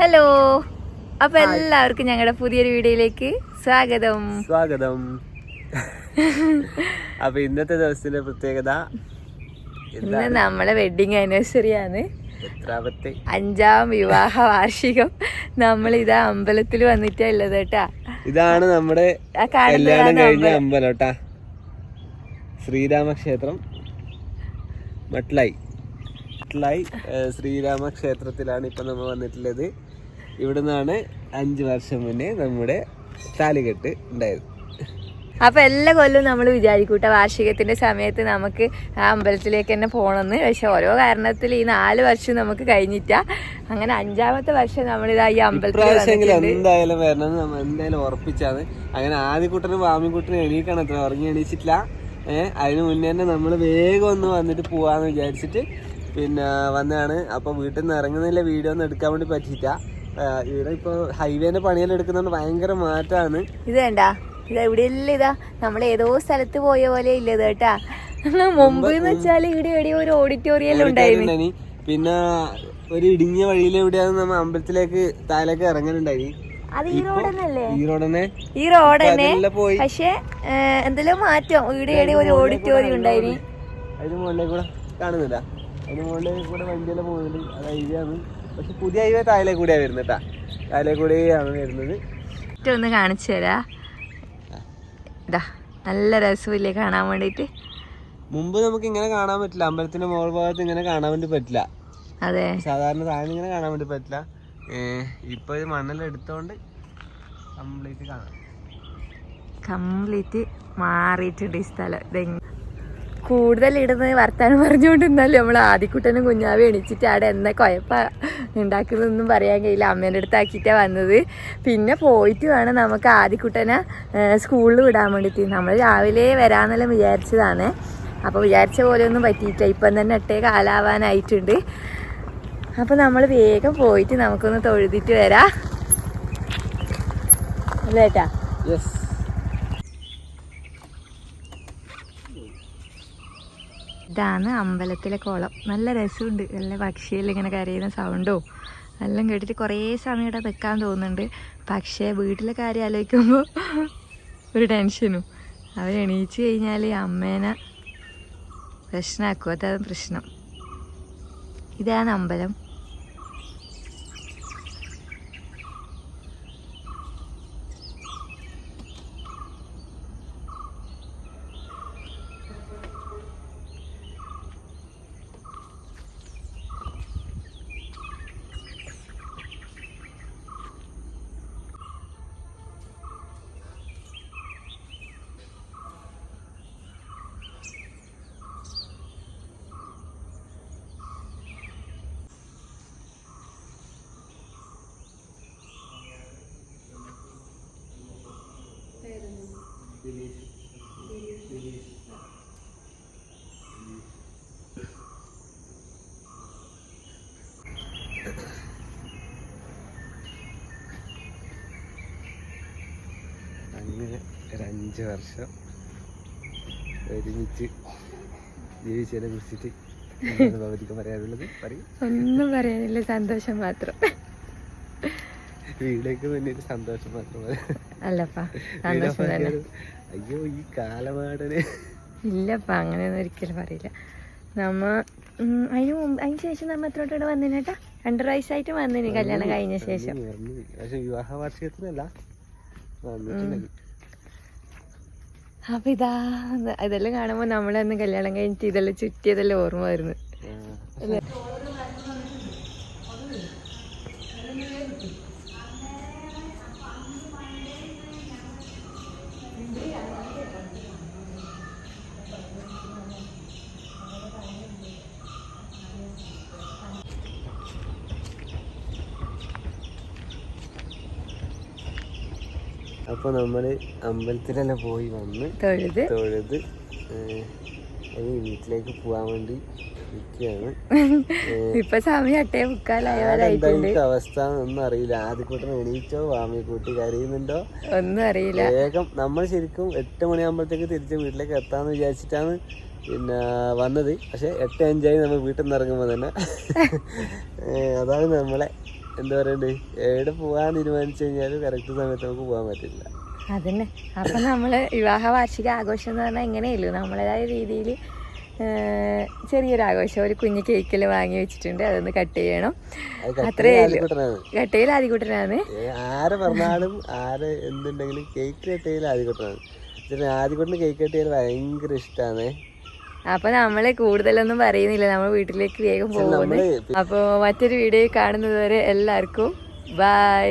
Hello, അപ്പൊ എല്ലാവർക്കും ഞങ്ങളുടെ പുതിയൊരു വീഡിയോയിലേക്ക് സ്വാഗതം. അപ്പൊ ഇന്നത്തെ ദിവസത്തിന്റെ പ്രത്യേകത ഇന്ന് നമ്മളെ വെഡിങ് ആനിവേഴ്സറി ആണ്. എത്രാമത്തെ? 5ാം വിവാഹ വാർഷികം. നമ്മളിതാ അമ്പലത്തിൽ വന്നിട്ടാ ഉള്ളത് കേട്ടാ. ഇതാണ് നമ്മുടെ കല്യാണം കഴിഞ്ഞ അമ്പലം കേട്ടാ. ശ്രീരാമക്ഷേത്രം മട്ട്ലായി ശ്രീരാമക്ഷേത്രത്തിലാണ് ഇപ്പൊ നമ്മൾ വന്നിട്ടുള്ളത്. ഇവിടുന്നാണ് 5 വർഷം മുന്നേ നമ്മുടെ താലികെട്ട് ഉണ്ടായത്. അപ്പൊ എല്ലാ കൊല്ലവും നമ്മൾ വിചാരിക്കൂട്ട വാർഷികത്തിന്റെ സമയത്ത് നമുക്ക് ആ അമ്പലത്തിലേക്ക് തന്നെ പോകണമെന്ന്. പക്ഷെ ഓരോ കാരണത്തിൽ ഈ 4 വർഷം നമുക്ക് കഴിഞ്ഞിട്ടാ. അങ്ങനെ 5ാമത്തെ വർഷം നമ്മളിതാ ഈ അമ്പലത്തിൽ എന്തായാലും വരണം, നമ്മൾ എന്തായാലും ഉറപ്പിച്ചാണ്. അങ്ങനെ ആദ്യക്കുട്ടനും വാമിക്കുട്ടനും എണീക്കണം, അത്ര ഉറങ്ങി എണീച്ചിട്ടില്ല. അതിന് മുന്നേ തന്നെ നമ്മൾ വേഗം ഒന്ന് വന്നിട്ട് പോവാന്ന് വിചാരിച്ചിട്ട് പിന്നെ വന്നതാണ്. അപ്പൊ വീട്ടിൽ നിന്ന് ഇറങ്ങുന്നില്ല, വീഡിയോ ഒന്നും എടുക്കാൻ വേണ്ടി പറ്റിയിട്ട. ഇവിടെ ഇപ്പൊ ഹൈവേന്റെ പണിയെല്ലാം എടുക്കുന്നതുകൊണ്ട് ഭയങ്കര മാറ്റാണ്. ഇത് വേണ്ട, ഇത് എവിടെയല്ല, ഇതാ നമ്മൾ ഏതോ സ്ഥലത്ത് പോയ പോലെ ഇല്ലത് കേട്ടാ. മുമ്പ് എന്ന് വെച്ചാൽ ഇവിടെ എവിടെയോ ഒരു ഓഡിറ്റോറിയം ഉണ്ടായിരുന്നു. പിന്നെ ഒരു ഇടുങ്ങിയ വഴിയിൽ എവിടെയാണ് നമ്മൾ അമ്പലത്തിലേക്ക് താഴേക്ക് ഇറങ്ങാനുണ്ടായി. അത് ഈ റോഡല്ലേ? ഈ റോഡ് തന്നെ. പക്ഷെ എന്തെല്ലാം മാറ്റം, ഇവിടെ ഒരു ഓഡിറ്റോറിയം ഉണ്ടായിന്. അതിന് മുകളിൽ കൂടെ കാണുന്നില്ല, അതിന് മുകളിൽ കൂടെ വണ്ടിയെല്ലാം പോകുന്നുണ്ട്. അത് ഹൈവേ ആണ്, പക്ഷെ പുതിയ ഹൈവേ താഴെ കൂടെയാ വരുന്നത് കേട്ടാ. താഴെ കൂടെയാണ് വരുന്നത്. ഒന്ന് കാണിച്ചു തരാ. ഇതാ നല്ല രസമില്ലേ കാണാൻ വേണ്ടിട്ട്. മുമ്പ് നമുക്ക് ഇങ്ങനെ കാണാൻ പറ്റില്ല, അമ്പലത്തിന്റെ മുകൾ ഭാഗത്ത് ഇങ്ങനെ കാണാൻ വേണ്ടി പറ്റില്ല. അതെ, സാധാരണ താഴെ ഇങ്ങനെ കാണാൻ വേണ്ടി പറ്റില്ല. ഇപ്പൊ ഇത് മണ്ണെല്ലാം എടുത്തോണ്ട് കംപ്ലീറ്റ് മാറിയിട്ടുണ്ട് ഈ സ്ഥലം. കൂടുതൽ ഇടുന്ന് വർത്താനം പറഞ്ഞുകൊണ്ടിരുന്നാലും നമ്മൾ ആദ്യക്കുട്ടനും കുഞ്ഞാവി എണിച്ചിട്ട് അവിടെ എന്നാ കുഴപ്പ ഉണ്ടാക്കുന്നതൊന്നും പറയാൻ കഴിയില്ല. അമ്മേൻ്റെ അടുത്താക്കിയിട്ടാണ് വന്നത്. പിന്നെ പോയിട്ട് വേണം നമുക്ക് ആദ്യക്കുട്ടനെ സ്കൂളിൽ വിടാൻ വേണ്ടിയിട്ട്. നമ്മൾ രാവിലെ വരാമെന്നെല്ലാം വിചാരിച്ചതാണ്. അപ്പോൾ വിചാരിച്ച പോലെയൊന്നും പറ്റിയിട്ടില്ല. ഇപ്പം തന്നെ 8 കാലാവാനായിട്ടുണ്ട്. അപ്പോൾ നമ്മൾ വേഗം പോയിട്ട് നമുക്കൊന്ന് തൊഴുതിട്ട് വരാം അല്ലേ ഏട്ടാ? ഇതാണ് അമ്പലത്തിലെ കുളം. നല്ല രസമുണ്ട്. നല്ല പക്ഷിയെല്ലാം ഇങ്ങനെ കരയുന്ന സൗണ്ടോ എല്ലാം കേട്ടിട്ട് കുറേ സമയം ഇവിടെ നിൽക്കാൻ തോന്നുന്നുണ്ട്. പക്ഷേ വീട്ടിലെ കാര്യം ആലോചിക്കുമ്പോൾ ഒരു ടെൻഷനും. അവരെണീച്ച് കഴിഞ്ഞാൽ അമ്മേനെ പ്രശ്നമാക്കും. അതാണ് പ്രശ്നം. ഇതാണ് അമ്പലം. അങ്ങനെ ഒരു 5 വർഷം ഒരുമിച്ച് ജീവിച്ചതിനെ കുറിച്ചിട്ട് പറയാനുള്ളത് പറയും. ഒന്നും പറയാനില്ല, സന്തോഷം മാത്രം. വീടേക്ക് തന്നെ ഒരു സന്തോഷം മാത്രം അല്ലപ്പാ, സന്തോഷം തന്നെ. അയ്യോ ഈ കാലമാടനെ ഇല്ലപ്പാ, അങ്ങനെയൊന്നും ഒരിക്കലും പറയില്ല. അതിന് ശേഷം നമ്മ എത്രോട്ട് വന്നിനേട്ടാ? 2 പ്രാവശ്യമായിട്ട് വന്നിന് കല്യാണം കഴിഞ്ഞ ശേഷം. പക്ഷെ വിവാഹ വാർഷികത്തിനല്ല. അപ്പൊ ഇതെല്ലാം കാണുമ്പോ നമ്മളന്ന് കല്യാണം കഴിഞ്ഞിട്ട് ഇതെല്ലാം ചുറ്റിയതെല്ലാം ഓർമ്മ വരുന്നു. അപ്പൊ നമ്മള് അമ്പലത്തിലെല്ലാം പോയി വന്ന് തൊഴുത് വീട്ടിലേക്ക് പോവാൻ വേണ്ടി നിൽക്കുകയാണ്. ഇപ്പൊ സമയം 8:45 അവസ്ഥ ഒന്നും അറിയില്ല. ആദ്യക്കൂട്ടം എണീറ്റോ, വാമിക്കൂട്ടി കരയുന്നുണ്ടോ ഒന്നും അറിയില്ല. വേഗം നമ്മൾ ശരിക്കും 8 മണിയാകുമ്പോഴത്തേക്ക് തിരിച്ച് വീട്ടിലേക്ക് എത്താന്ന് വിചാരിച്ചിട്ടാണ് പിന്നെ വന്നത്. പക്ഷെ 8:05 നമ്മൾ വീട്ടിൽ നിന്ന് ഇറങ്ങുമ്പോൾ തന്നെ അതാണ് നമ്മളെ എന്താ പറയണ്ടേ, എവിടെ പോകാൻ തീരുമാനിച്ചു കഴിഞ്ഞാലും കറക്റ്റ് സമയത്ത് നമുക്ക് പോകാൻ പറ്റില്ല. അതന്നെ. അപ്പം നമ്മൾ വിവാഹ വാർഷിക ആഘോഷം എന്ന് പറഞ്ഞാൽ എങ്ങനെയല്ലോ നമ്മളേതായ രീതിയിൽ ചെറിയൊരു ആഘോഷം, ഒരു കുഞ്ഞ് കേക്കിൽ വാങ്ങി വെച്ചിട്ടുണ്ട്, അതൊന്ന് കട്ട് ചെയ്യണം. അത്രേ കട്ടയിൽ ആദ്യകൂട്ടനാണ്. ആരെ പറഞ്ഞാലും ആരെ എന്തുണ്ടെങ്കിലും കേക്ക് കട്ട് ചെയ്യൽ ആദ്യകൂട്ടനാണ്. ആദ്യകൂട്ടിന് കേക്ക് കട്ട് ചെയ്യൽ ഭയങ്കര ഇഷ്ടമാണ്. അപ്പൊ നമ്മള് കൂടുതലൊന്നും പറയുന്നില്ല, നമ്മൾ വീട്ടിലേക്ക് വേഗം പോകുന്നു. അപ്പോൾ മറ്റൊരു വീഡിയോ കാണുന്നത് വരെ എല്ലാവർക്കും ബൈ.